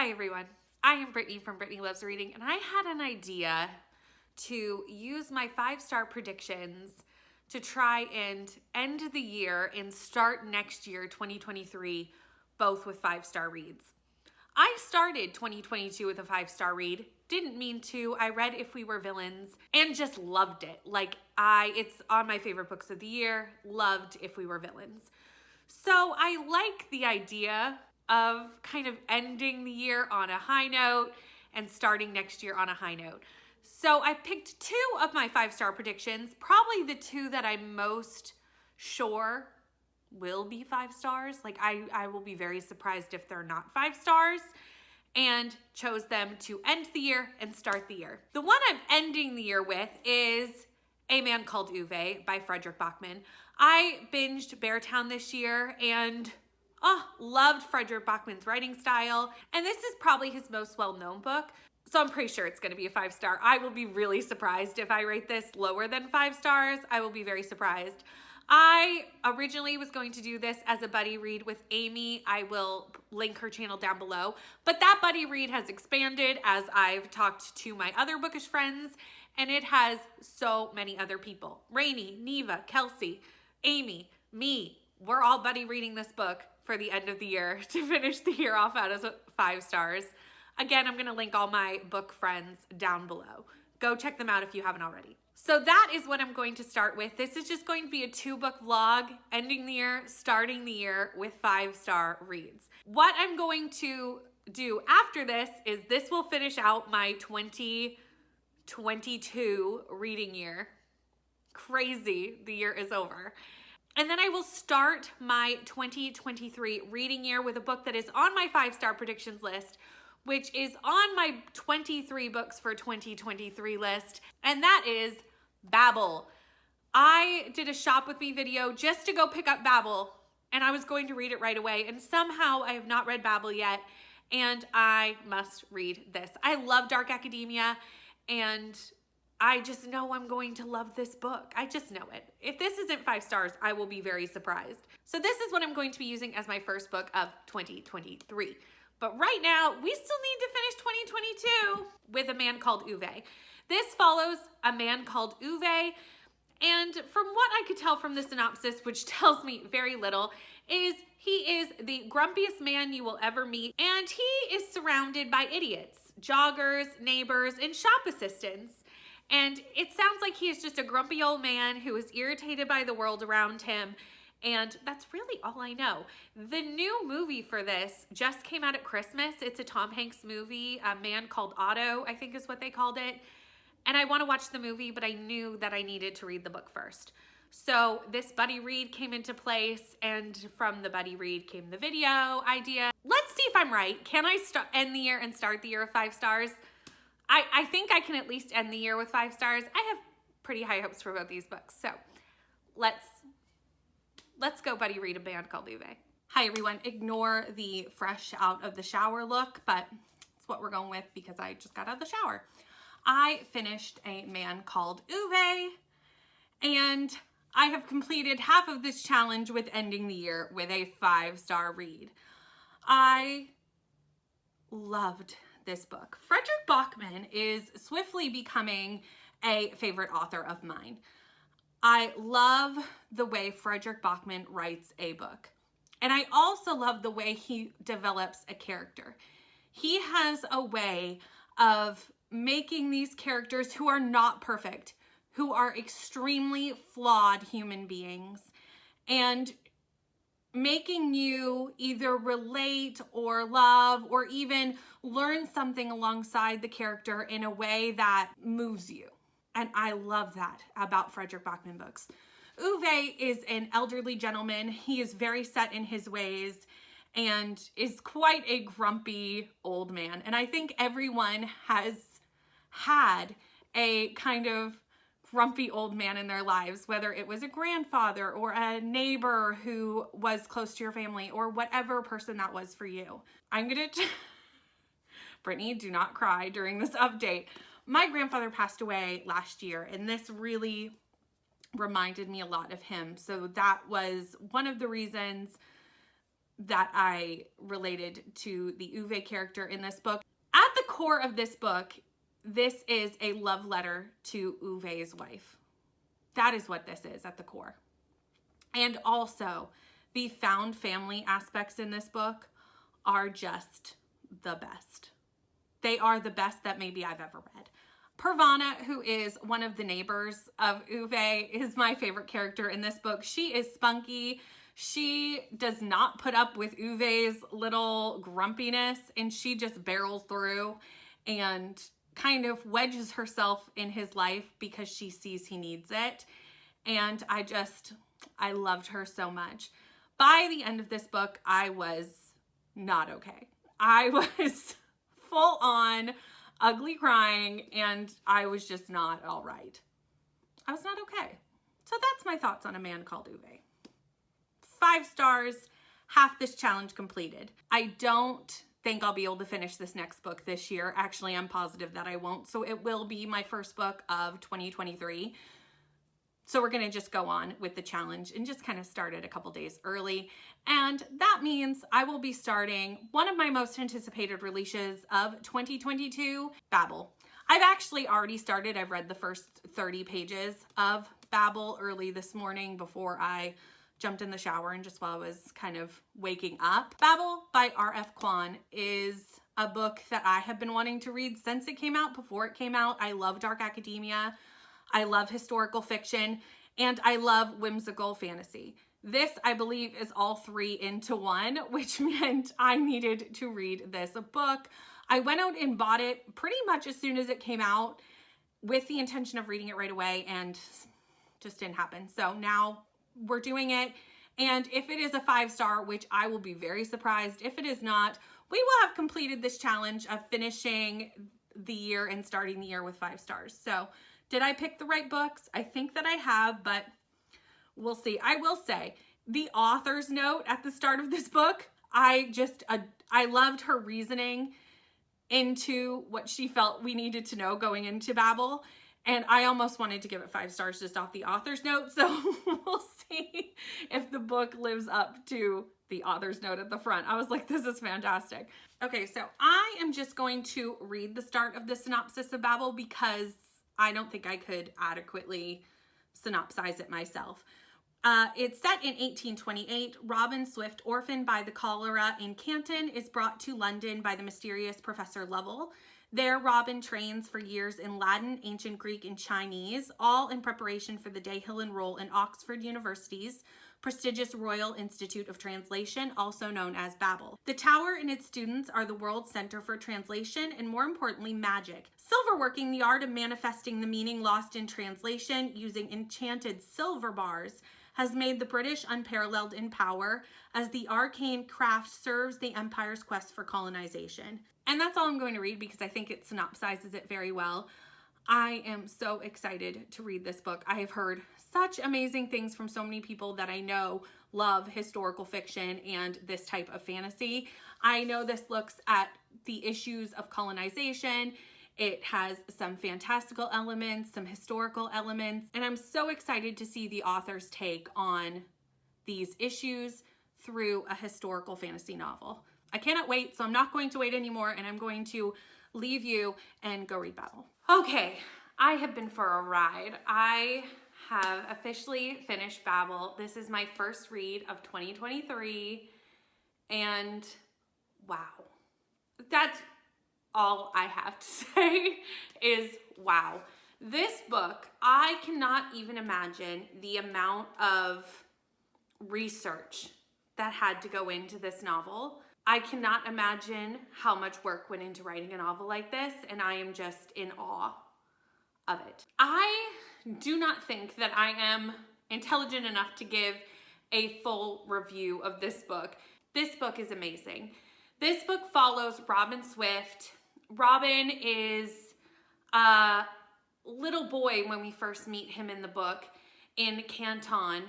Hi everyone, I am Brittany from Brittany Loves Reading, and I had an idea to use my 5-star predictions to try and end the year and start next year, 2023, both with 5-star reads. I started 2022 with a 5-star read, didn't mean to. I read If We Were Villains and just loved it. It's on my favorite books of the year, loved If We Were Villains. So I like the idea of kind of ending the year on a high note and starting next year on a high note. So I picked 2 of my 5-star predictions, probably the 2 that I'm most sure will be 5 stars. I will be very surprised if they're not 5 stars, and chose them to end the year and start the year. The one I'm ending the year with is A Man Called Uwe by Fredrik Backman. I binged Beartown this year and loved Fredrik Backman's writing style. And this is probably his most well-known book, so I'm pretty sure it's going to be a 5-star. I will be really surprised if I rate this lower than 5 stars. I will be very surprised. I originally was going to do this as a buddy read with Amy. I will link her channel down below. But that buddy read has expanded as I've talked to my other bookish friends, and it has so many other people. Rainey, Neva, Kelsey, Amy, me. We're all buddy reading this book for the end of the year to finish the year off out as 5 stars. Again, I'm going to link all my book friends down below. Go check them out if you haven't already. So that is what I'm going to start with. This is just going to be a 2-book vlog, ending the year, starting the year with 5-star reads. What I'm going to do after this is this will finish out my 2022 reading year. Crazy, the year is over. And then I will start my 2023 reading year with a book that is on my 5-star predictions list, which is on my 23 books for 2023 list, and that is Babel. I did a shop with me video just to go pick up Babel, and I was going to read it right away, and somehow I have not read Babel yet, and I must read this. I love dark academia, and I just know I'm going to love this book. I just know it. If this isn't 5 stars, I will be very surprised. So this is what I'm going to be using as my first book of 2023. But right now, we still need to finish 2022 with A Man Called Uwe. This follows A Man Called Uwe, and from what I could tell from the synopsis, which tells me very little, is he is the grumpiest man you will ever meet, and he is surrounded by idiots, joggers, neighbors, and shop assistants. And it sounds like he is just a grumpy old man who is irritated by the world around him. And that's really all I know. The new movie for this just came out at Christmas. It's a Tom Hanks movie, A Man Called Otto, I think is what they called it. And I want to watch the movie, but I knew that I needed to read the book first. So this buddy read came into place, and from the buddy read came the video idea. Let's see if I'm right. Can I end the year and start the year with 5 stars? I think I can at least end the year with 5 stars. I have pretty high hopes for both these books. So let's go buddy read A Man Called Uwe. Hi everyone, ignore the fresh out of the shower look, but it's what we're going with because I just got out of the shower. I finished A Man Called Uwe, and I have completed half of this challenge with ending the year with a 5-star read. I loved this book. Fredrik Backman is swiftly becoming a favorite author of mine. I love the way Fredrik Backman writes a book. And I also love the way he develops a character. He has a way of making these characters who are not perfect, who are extremely flawed human beings, and making you either relate or love or even learn something alongside the character in a way that moves you. And I love that about Fredrik Backman books. Uwe is an elderly gentleman. He is very set in his ways and is quite a grumpy old man. And I think everyone has had a kind of grumpy old man in their lives, whether it was a grandfather or a neighbor who was close to your family or whatever person that was for you. Brittany, do not cry during this update. My grandfather passed away last year, and this really reminded me a lot of him. So that was one of the reasons that I related to the Uwe character in this book. At the core of this book, this is a love letter to Uwe's wife. That is what this is at the core. And also, the found family aspects in this book are just the best. They are the best that maybe I've ever read. Pervana, who is one of the neighbors of Uwe, is my favorite character in this book. She is spunky. She does not put up with Uwe's little grumpiness, and she just barrels through and kind of wedges herself in his life because she sees he needs it. And I loved her so much. By the end of this book, I was not okay. I was full on ugly crying, and I was just not all right. I was not okay. So that's my thoughts on A Man Called Uwe. 5 stars, half this challenge completed. I don't think I'll be able to finish this next book this year. Actually, I'm positive that I won't. So it will be my first book of 2023. So we're going to just go on with the challenge and just kind of start it a couple days early. And that means I will be starting one of my most anticipated releases of 2022, Babel. I've actually already started. I've read the first 30 pages of Babel early this morning before I jumped in the shower and just while I was kind of waking up. Babel by R.F. Kuang is a book that I have been wanting to read since it came out, before it came out. I love dark academia. I love historical fiction, and I love whimsical fantasy. This, I believe, is all 3 into one, which meant I needed to read this book. I went out and bought it pretty much as soon as it came out with the intention of reading it right away, and just didn't happen. So now we're doing it, and if it is a 5-star, which I will be very surprised if it is not, we will have completed this challenge of finishing the year and starting the year with 5 stars. So did I pick the right books? I think that I have, but we'll see. I will say the author's note at the start of this book, I loved her reasoning into what she felt we needed to know going into Babel. And I almost wanted to give it 5 stars just off the author's note. So we'll see if the book lives up to the author's note at the front. I was like, this is fantastic. Okay, so I am just going to read the start of the synopsis of Babel because I don't think I could adequately synopsize it myself. It's set in 1828. Robin Swift, orphaned by the cholera in Canton, is brought to London by the mysterious Professor Lovell. There, Robin trains for years in Latin, Ancient Greek, and Chinese, all in preparation for the day he'll enroll in Oxford University's prestigious Royal Institute of Translation, also known as Babel. The tower and its students are the world's center for translation and, more importantly, magic. Silverworking, the art of manifesting the meaning lost in translation using enchanted silver bars, has made the British unparalleled in power as the arcane craft serves the empire's quest for colonization. And that's all I'm going to read because I think it synopsizes it very well. I am so excited to read this book. I have heard such amazing things from so many people that I know love historical fiction and this type of fantasy. I know this looks at the issues of colonization. It has some fantastical elements, some historical elements, and I'm so excited to see the author's take on these issues through a historical fantasy novel. I cannot wait, so I'm not going to wait anymore, and I'm going to leave you and go read Babel. Okay, I have been for a ride. I have officially finished Babel. This is my first read of 2023, and wow. That's all I have to say is wow. This book, I cannot even imagine the amount of research that had to go into this novel. I cannot imagine how much work went into writing a novel like this, and I am just in awe of it. I do not think that I am intelligent enough to give a full review of this book. This book is amazing. This book follows Robin Swift. Robin is a little boy when we first meet him in the book in Canton.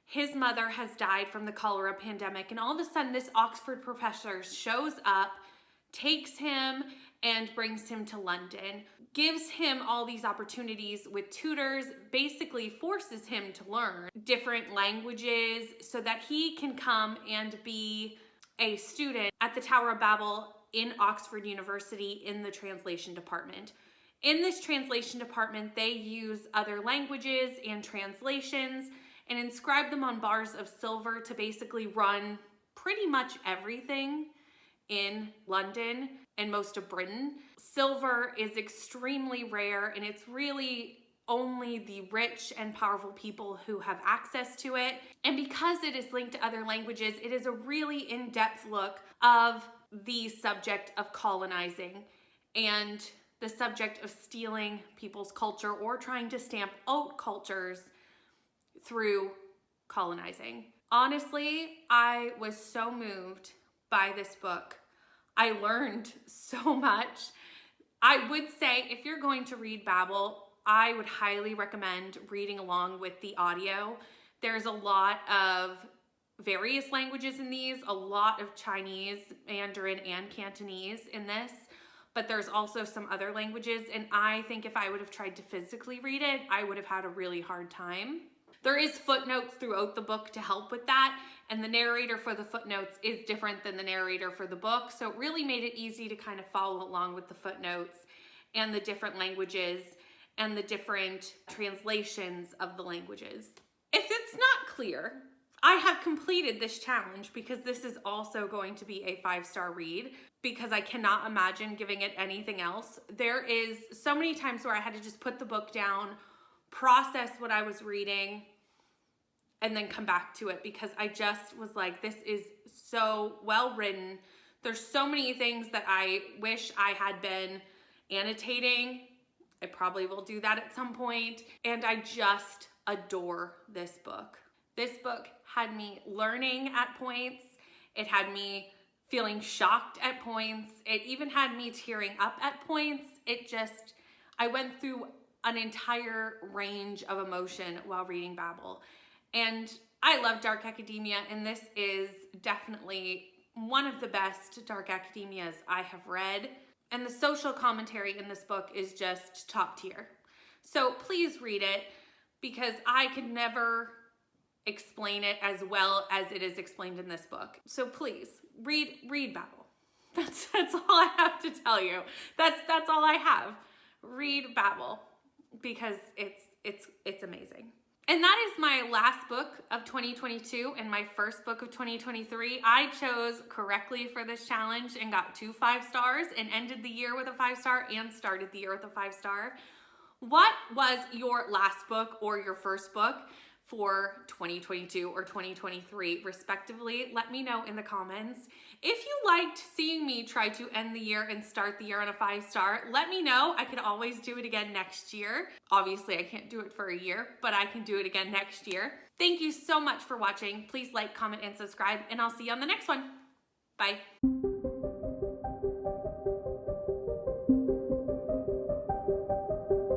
His mother has died from the cholera pandemic, and all of a sudden this Oxford professor shows up, takes him and brings him to London, gives him all these opportunities with tutors, basically forces him to learn different languages so that he can come and be a student at the Tower of Babel in Oxford University in the translation department. In this translation department, they use other languages and translations and inscribe them on bars of silver to basically run pretty much everything in London and most of Britain. Silver is extremely rare, and it's really only the rich and powerful people who have access to it. And because it is linked to other languages, it is a really in-depth look of the subject of colonizing and the subject of stealing people's culture or trying to stamp out cultures through colonizing. Honestly, I was so moved by this book. I learned so much. I would say if you're going to read Babel, I would highly recommend reading along with the audio. There's a lot of various languages in these, a lot of Chinese, Mandarin, and Cantonese in this, but there's also some other languages, and I think if I would have tried to physically read it, I would have had a really hard time. There is footnotes throughout the book to help with that, and the narrator for the footnotes is different than the narrator for the book, so it really made it easy to kind of follow along with the footnotes and the different languages and the different translations of the languages. If it's not clear, I have completed this challenge because this is also going to be a 5-star read because I cannot imagine giving it anything else. There is so many times where I had to just put the book down, process what I was reading, and then come back to it because I just was like, this is so well written. There's so many things that I wish I had been annotating. I probably will do that at some point. And I just adore this book. This book had me learning at points. It had me feeling shocked at points. It even had me tearing up at points. I went through an entire range of emotion while reading Babel. And I love dark academia, and this is definitely one of the best dark academias I have read. And the social commentary in this book is just top tier. So please read it because I could never explain it as well as it is explained in this book. So please read Babel. That's all I have to tell you. That's all I have. Read Babel because it's amazing. And that is my last book of 2022 and my first book of 2023. I chose correctly for this challenge and got 2 5-stars and ended the year with a 5-star and started the year with a 5-star. What was your last book or your first book for 2022 or 2023 respectively? Let me know in the comments. If you liked seeing me try to end the year and start the year on a 5-star, let me know. I could always do it again next year. Obviously, I can't do it for a year, but I can do it again next year. Thank you so much for watching. Please like, comment, and subscribe, and I'll see you on the next one. Bye.